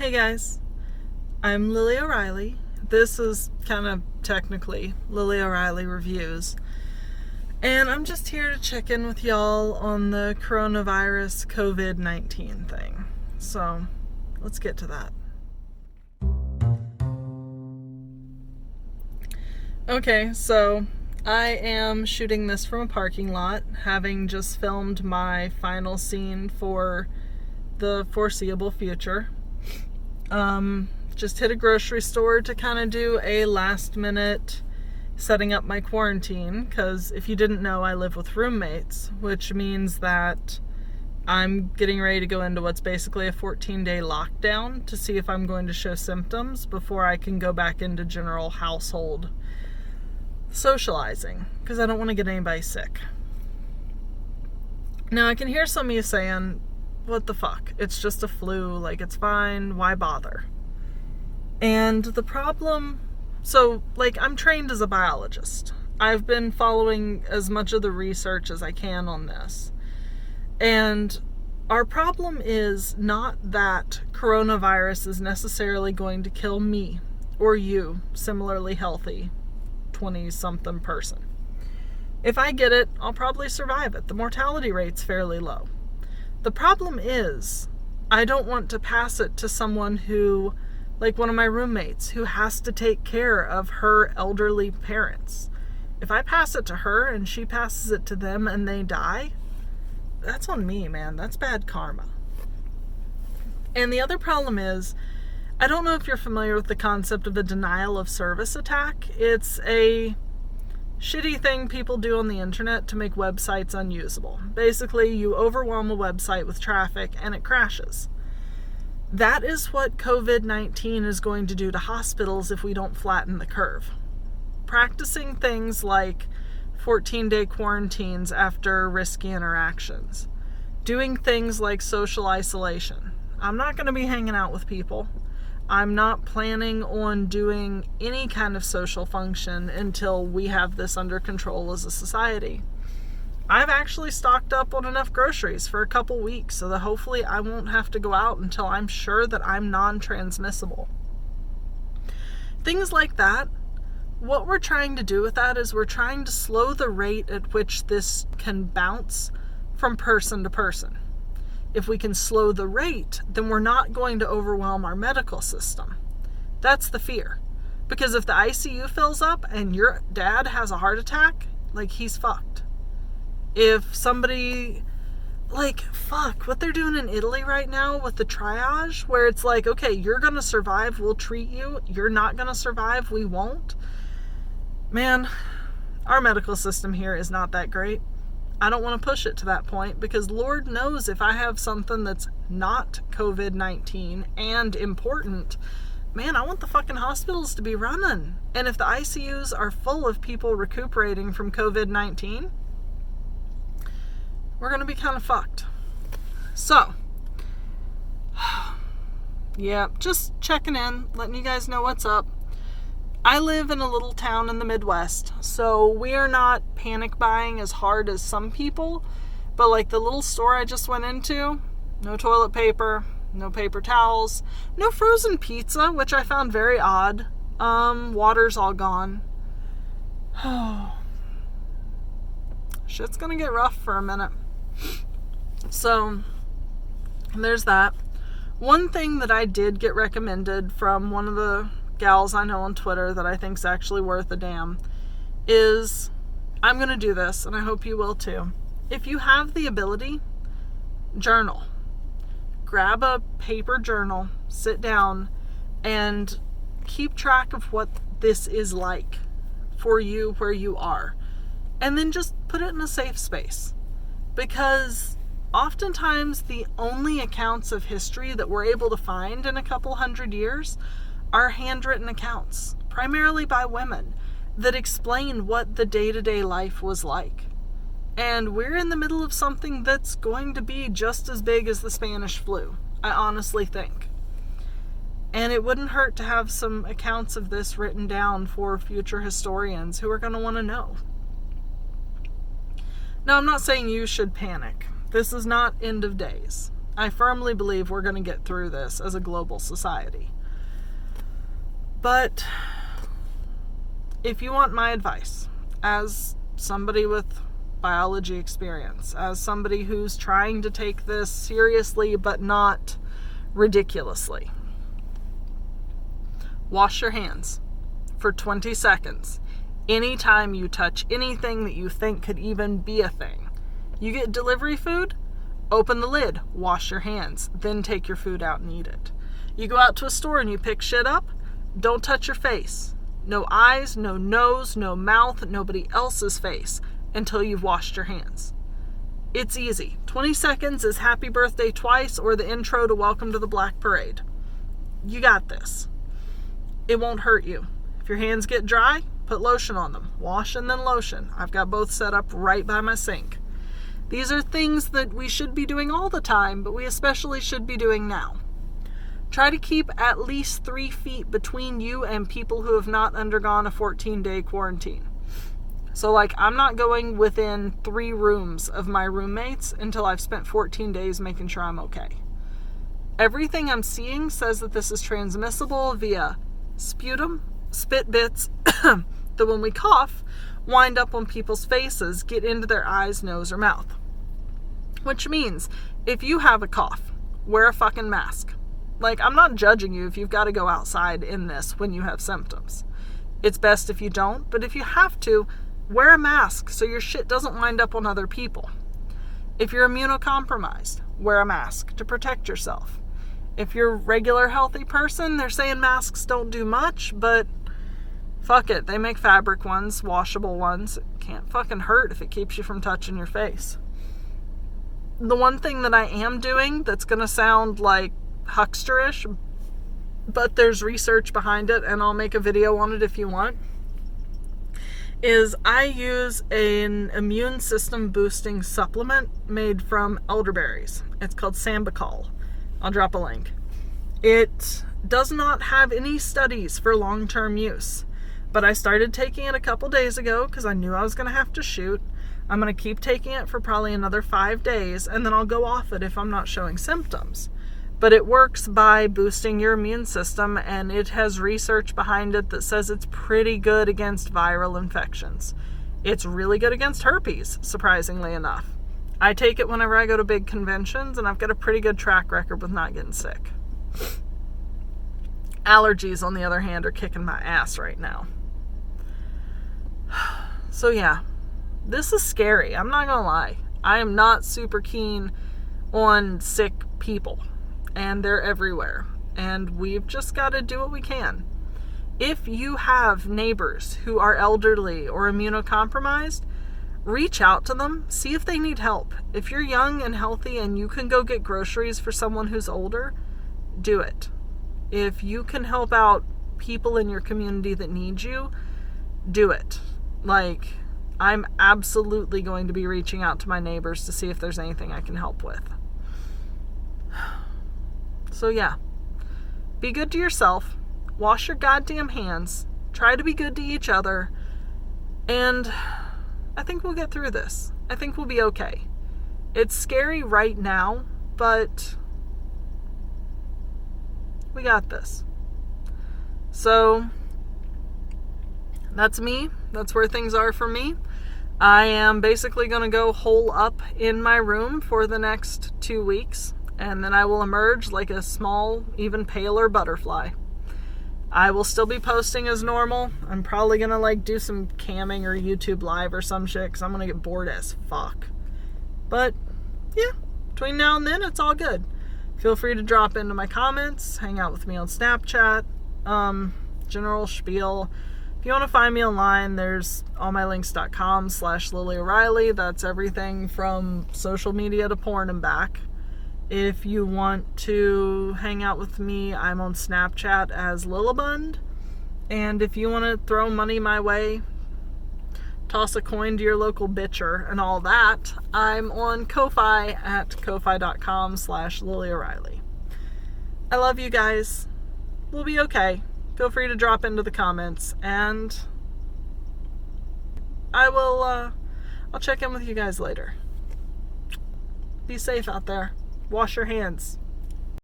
Hey guys, I'm Lily O'Reilly. This is kind of technically Lily O'Reilly Reviews. And I'm just here to check in with y'all on the coronavirus COVID-19 thing. So, let's get to that. Okay, so I am shooting this from a parking lot, having just filmed my final scene for the foreseeable future. Just hit a grocery store to kind of do a last minute setting up my quarantine, because if you didn't know, I live with roommates, which means that I'm getting ready to go into what's basically a 14-day lockdown to see if I'm going to show symptoms before I can go back into general household socializing, because I don't want to get anybody sick. Now, I can hear some of you saying, what the fuck? It's just a flu, like it's fine, why bother? And the problem, I'm trained as a biologist. I've been following as much of the research as I can on this. And our problem is not that coronavirus is necessarily going to kill me or you, similarly healthy 20-something person. If I get it, I'll probably survive it. The mortality rate's fairly low. The problem is, I don't want to pass it to someone who, like one of my roommates, who has to take care of her elderly parents. If I pass it to her and she passes it to them and they die, that's on me, man. That's bad karma. And the other problem is, I don't know if you're familiar with the concept of a denial of service attack. It's a shitty thing people do on the internet to make websites unusable. Basically, you overwhelm a website with traffic and it crashes. That is what COVID-19 is going to do to hospitals if we don't flatten the curve. Practicing things like 14-day quarantines after risky interactions. Doing things like social isolation. I'm not going to be hanging out with people. I'm not planning on doing any kind of social function until we have this under control as a society. I've actually stocked up on enough groceries for a couple weeks so that hopefully I won't have to go out until I'm sure that I'm non-transmissible. Things like that. What we're trying to do with that is we're trying to slow the rate at which this can bounce from person to person. If we can slow the rate, then we're not going to overwhelm our medical system. That's the fear. Because if the ICU fills up and your dad has a heart attack, he's fucked. If somebody, what they're doing in Italy right now with the triage, where it's okay, you're going to survive, we'll treat you. You're not going to survive, we won't. Man, our medical system here is not that great. I don't want to push it to that point because Lord knows if I have something that's not COVID-19 and important, man, I want the fucking hospitals to be running. And if the ICUs are full of people recuperating from COVID-19, we're going to be kind of fucked. So, yeah, just checking in, letting you guys know what's up. I live in a little town in the Midwest, so we are not panic buying as hard as some people, but the little store I just went into, no toilet paper, no paper towels, no frozen pizza, which I found very odd. Water's all gone. Shit's gonna get rough for a minute. So, there's that. One thing that I did get recommended from one of the gals I know on Twitter that I think is actually worth a damn is, I'm going to do this and I hope you will too. If you have the ability, journal. Grab a paper journal, sit down and keep track of what this is like for you where you are. And then just put it in a safe space. Because oftentimes the only accounts of history that we're able to find in a couple hundred years are handwritten accounts, primarily by women, that explain what the day-to-day life was like. And we're in the middle of something that's going to be just as big as the Spanish flu, I honestly think. And it wouldn't hurt to have some accounts of this written down for future historians who are going to want to know. Now, I'm not saying you should panic. This is not end of days. I firmly believe we're going to get through this as a global society. But if you want my advice, as somebody with biology experience, as somebody who's trying to take this seriously but not ridiculously, wash your hands for 20 seconds anytime you touch anything that you think could even be a thing. You get delivery food, open the lid, wash your hands, then take your food out and eat it. You go out to a store and you pick shit up, don't touch your face. No eyes, no nose, no mouth, nobody else's face until you've washed your hands. It's easy. 20 seconds is happy birthday twice or the intro to Welcome to the Black Parade. You got this. It won't hurt you. If your hands get dry, put lotion on them. Wash and then lotion. I've got both set up right by my sink. These are things that we should be doing all the time, but we especially should be doing now. Try to keep at least 3 feet between you and people who have not undergone a 14-day quarantine. So, I'm not going within 3 rooms of my roommates until I've spent 14 days making sure I'm okay. Everything I'm seeing says that this is transmissible via sputum, spit bits, that when we cough, wind up on people's faces, get into their eyes, nose, or mouth. Which means, if you have a cough, wear a fucking mask. I'm not judging you if you've got to go outside in this when you have symptoms. It's best if you don't, but if you have to, wear a mask so your shit doesn't wind up on other people. If you're immunocompromised, wear a mask to protect yourself. If you're a regular healthy person, they're saying masks don't do much, but fuck it, they make fabric ones, washable ones. It can't fucking hurt if it keeps you from touching your face. The one thing that I am doing that's going to sound like hucksterish, but there's research behind it, and I'll make a video on it if you want, is I use an immune system boosting supplement made from elderberries. It's called Sambucol. I'll drop a link. It does not have any studies for long-term use, but I started taking it a couple days ago because I knew I was going to have to shoot. I'm going to keep taking it for probably another 5 days, and then I'll go off it if I'm not showing symptoms. But it works by boosting your immune system, and it has research behind it that says it's pretty good against viral infections. It's really good against herpes, surprisingly enough. I take it whenever I go to big conventions, and I've got a pretty good track record with not getting sick. Allergies, on the other hand, are kicking my ass right now. So yeah, this is scary. I'm not gonna lie. I am not super keen on sick people. And they're everywhere. And we've just got to do what we can. If you have neighbors who are elderly or immunocompromised, reach out to them. See if they need help. If you're young and healthy and you can go get groceries for someone who's older, do it. If you can help out people in your community that need you, do it. I'm absolutely going to be reaching out to my neighbors to see if there's anything I can help with. So yeah, be good to yourself, wash your goddamn hands, try to be good to each other, and I think we'll get through this. I think we'll be okay. It's scary right now, but we got this. So that's me. That's where things are for me. I am basically going to go hole up in my room for the next 2 weeks. And then I will emerge like a small, even paler butterfly. I will still be posting as normal. I'm probably going to do some camming or YouTube live or some shit because I'm going to get bored as fuck. But yeah, between now and then, it's all good. Feel free to drop into my comments, hang out with me on Snapchat, general spiel. If you want to find me online, there's allmylinks.com/Lily O'Reilly. That's everything from social media to porn and back. If you want to hang out with me, I'm on Snapchat as Lillibund. And if you want to throw money my way, toss a coin to your local bitcher and all that, I'm on Ko-Fi at ko-fi.com/Lily O'Reilly. I love you guys. We'll be okay. Feel free to drop into the comments, and I'll check in with you guys later. Be safe out there. Wash your hands.